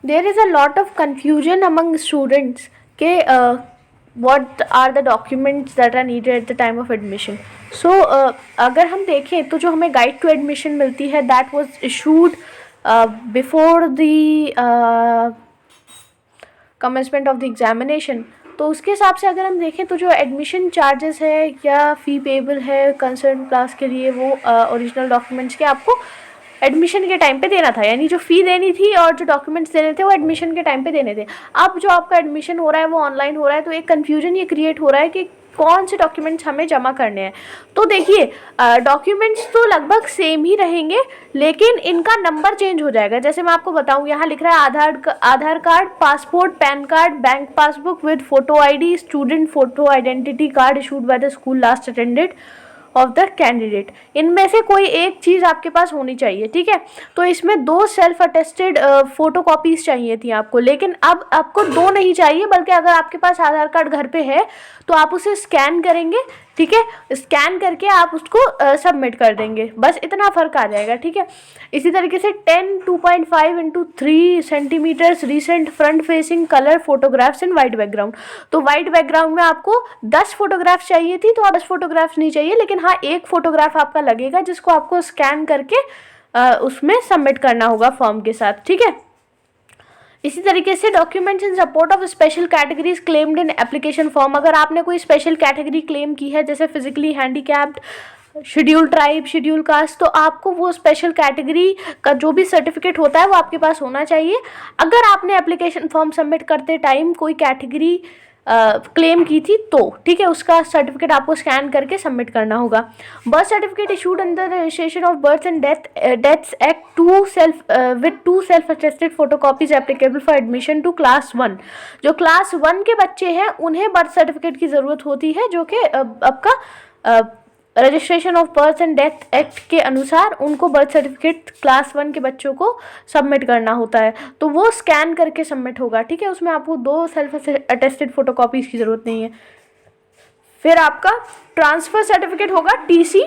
there is a lot of confusion among students के what are the documents that are needed at the time of admission. So अगर हम देखें तो जो हमें गाइड टू एडमिशन मिलती है that was issued before the commencement of the examination. तो उसके हिसाब से अगर हम देखें तो जो एडमिशन चार्जेस है या फ़ी पेबल है कंसर्न क्लास के लिए वो ओरिजिनल डॉक्यूमेंट्स के आपको एडमिशन के टाइम पे देना था, यानी जो फ़ी देनी थी और जो डॉक्यूमेंट्स देने थे वो एडमिशन के टाइम पे देने थे। अब जो आपका एडमिशन हो रहा है वो ऑनलाइन हो रहा है, तो एक कन्फ्यूजन ये क्रिएट हो रहा है कि कौन से डॉक्यूमेंट्स हमें जमा करने हैं। तो देखिए डॉक्यूमेंट्स तो लगभग सेम ही रहेंगे, लेकिन इनका नंबर चेंज हो जाएगा। जैसे मैं आपको बताऊं, यहाँ लिख रहा है Aadhaar card, passport, PAN card, bank passbook with photo ID, student photo identity card issued by the school last attended of the candidate. इनमें से कोई एक चीज़ आपके पास होनी चाहिए, ठीक है। तो इसमें 2 सेल्फ अटेस्टेड फ़ोटो कॉपीज़ चाहिए थी आपको, लेकिन अब आपको 2 नहीं चाहिए, बल्कि अगर आपके पास आधार कार्ड घर पे है तो आप उसे स्कैन करेंगे, ठीक है। स्कैन करके आप उसको सबमिट कर देंगे, बस इतना फ़र्क आ जाएगा, ठीक है। इसी तरीके से 2.5 into 3 centimetres recent front facing colour photographs in white background. तो वाइट बैकग्राउंड में आपको 10 फोटोग्राफ्स चाहिए थी, तो 10 फोटोग्राफ्स नहीं चाहिए, लेकिन हाँ एक फ़ोटोग्राफ आपका लगेगा जिसको आपको स्कैन करके उसमें सबमिट करना होगा फॉर्म के साथ, ठीक है। इसी तरीके से documents in support of special categories claimed in application form. अगर आपने कोई स्पेशल कैटेगरी क्लेम की है, जैसे physically handicapped, schedule tribe, schedule caste, तो आपको वो स्पेशल कैटेगरी का जो भी सर्टिफिकेट होता है वो आपके पास होना चाहिए। अगर आपने एप्लीकेशन फॉर्म सबमिट करते टाइम कोई कैटेगरी क्लेम की थी तो, ठीक है, उसका सर्टिफिकेट आपको स्कैन करके सबमिट करना होगा। Birth certificate issued under the registration of birth and deaths act with 2 self attested photocopies applicable for admission to class 1। जो क्लास 1 के बच्चे हैं उन्हें बर्थ सर्टिफिकेट की ज़रूरत होती है, जो कि आपका registration of birth and death act के अनुसार उनको बर्थ सर्टिफिकेट क्लास 1 के बच्चों को सबमिट करना होता है, तो वो स्कैन करके सबमिट होगा, ठीक है। उसमें आपको 2 सेल्फ अटेस्टेड फोटोकॉपीज़ की ज़रूरत नहीं है। फिर आपका ट्रांसफ़र सर्टिफिकेट होगा TC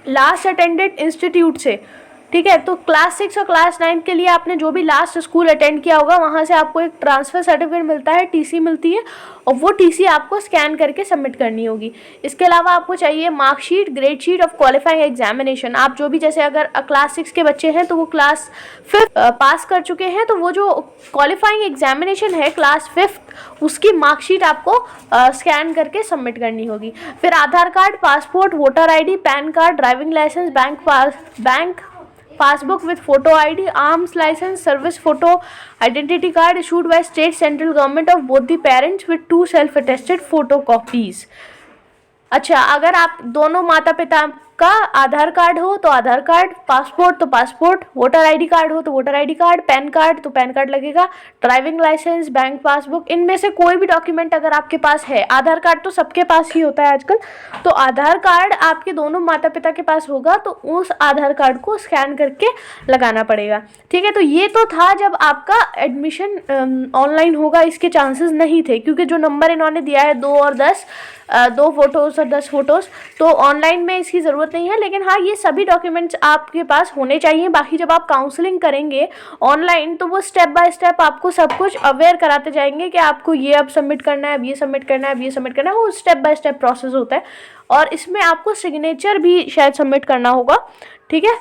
लास्ट अटेंडेड इंस्टीट्यूट से, ठीक है। तो क्लास 6 और क्लास 9 के लिए आपने जो भी लास्ट स्कूल अटेंड किया होगा वहाँ से आपको एक ट्रांसफ़र सर्टिफिकेट मिलता है, TC मिलती है, और वो TC आपको स्कैन करके सबमिट करनी होगी। इसके अलावा आपको चाहिए marksheet, grade sheet of qualifying examination. आप जो भी, जैसे अगर क्लास 6 के बच्चे हैं तो वो क्लास 5 पास कर चुके हैं, तो वो जो क्वालिफाइंग एग्जामिनेशन है क्लास 5 उसकी मार्कशीट आपको स्कैन करके सबमिट करनी होगी। फिर Aadhaar card, passport, voter ID, PAN card, driving licence, bank passbook with photo ID, arms licence, service photo identity card issued by state central government of both the parents with 2 self attested photo copies. अच्छा, अगर आप दोनों माता पिता का आधार card हो तो आधार card, passport तो पासपोर्ट, वोटर ID कार्ड हो तो voter ID card, pan card तो पैन कार्ड लगेगा, ड्राइविंग लाइसेंस, बैंक पासबुक, इनमें से कोई भी डॉक्यूमेंट अगर आपके पास है। आधार कार्ड तो सबके पास ही होता है आजकल, तो आधार कार्ड आपके दोनों माता पिता के पास होगा तो उस आधार कार्ड को स्कैन करके लगाना पड़ेगा, ठीक है। तो ये तो था जब आपका एडमिशन ऑनलाइन होगा, इसके चांसेस नहीं थे, क्योंकि जो नंबर इन्होंने दिया है 2 और 10, 2 फोटोज़ और 10 फोटोज़, तो ऑनलाइन में इसकी ज़रूरत नहीं है। लेकिन हाँ, ये सभी डॉक्यूमेंट्स आपके पास होने चाहिए। बाकी जब आप काउंसलिंग करेंगे ऑनलाइन तो वो स्टेप बाय स्टेप आपको सब कुछ अवेयर कराते जाएंगे कि आपको ये अब सबमिट करना है, अब ये सबमिट करना है, अब ये सबमिट करना है। वो स्टेप बाय स्टेप प्रोसेस होता है, और इसमें आपको सिग्नेचर भी शायद सबमिट करना होगा, ठीक है।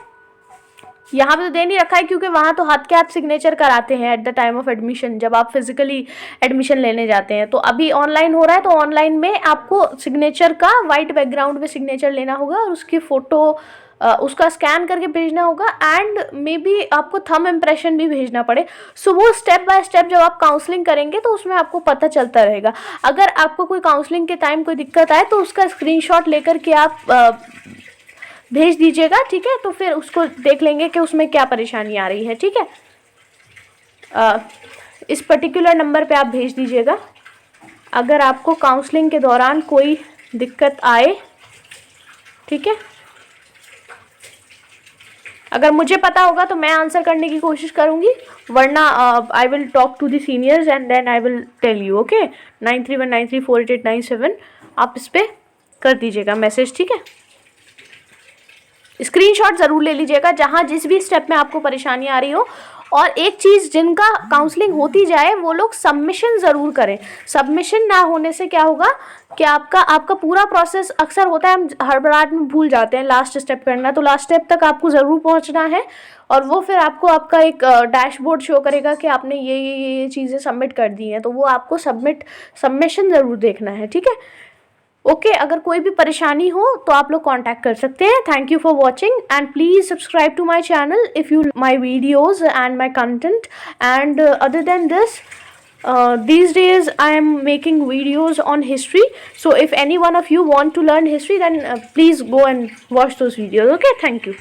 यहाँ पे तो दे नहीं रखा है क्योंकि वहाँ तो हाथ के हाथ सिग्नेचर कराते हैं at the time of admission, जब आप फिजिकली एडमिशन लेने जाते हैं। तो अभी ऑनलाइन हो रहा है, तो ऑनलाइन में आपको सिग्नेचर का वाइट बैकग्राउंड में सिग्नेचर लेना होगा और उसकी फ़ोटो उसका स्कैन करके भेजना होगा, एंड मे बी आपको थंब इम्प्रेशन भी भेजना पड़े। सो वो स्टेप बाय स्टेप जब आप काउंसलिंग करेंगे तो उसमें आपको पता चलता रहेगा। अगर आपको कोई काउंसलिंग के टाइम कोई दिक्कत आए तो उसका स्क्रीनशॉट लेकर के आप भेज दीजिएगा, ठीक है। तो फिर उसको देख लेंगे कि उसमें क्या परेशानी आ रही है, ठीक है। इस पर्टिकुलर नंबर पे आप भेज दीजिएगा अगर आपको काउंसलिंग के दौरान कोई दिक्कत आए, ठीक है। अगर मुझे पता होगा तो मैं आंसर करने की कोशिश करूँगी, वरना I will talk to the seniors and then I will tell you, okay. 9319348897 आप इस पर कर दीजिएगा मैसेज, ठीक है। स्क्रीनशॉट ज़रूर ले लीजिएगा जहाँ जिस भी स्टेप में आपको परेशानी आ रही हो, और एक चीज़, जिनका काउंसलिंग होती जाए वो लोग सबमिशन ज़रूर करें। सबमिशन ना होने से क्या होगा कि आपका पूरा प्रोसेस, अक्सर होता है हम हड़बड़ाहट में भूल जाते हैं लास्ट स्टेप करना, तो लास्ट स्टेप तक आपको ज़रूर पहुंचना है और वो फिर आपको आपका एक डैशबोर्ड शो करेगा कि आपने ये चीज़ें सबमिट कर दी हैं, तो वो आपको सबमिशन ज़रूर देखना है, ठीक है। ओके, अगर कोई भी परेशानी हो तो आप लोग कांटेक्ट कर सकते हैं। Thank you for watching and please subscribe to my channel if you my videos and my content. And other than this, these days I am making videos on history, so if any one of you want to learn history, then please go and watch those videos. Okay, thank you.